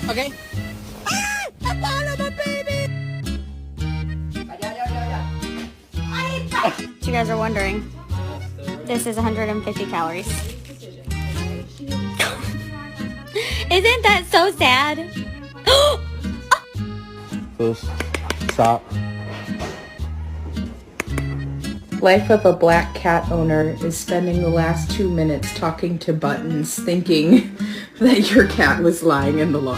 Okay. If you guys are wondering, this is 150 calories. Isn't that so sad? Stop. Life of a black cat owner is spending the last 2 minutes talking to Buttons, thinking that your cat was lying in the laundry.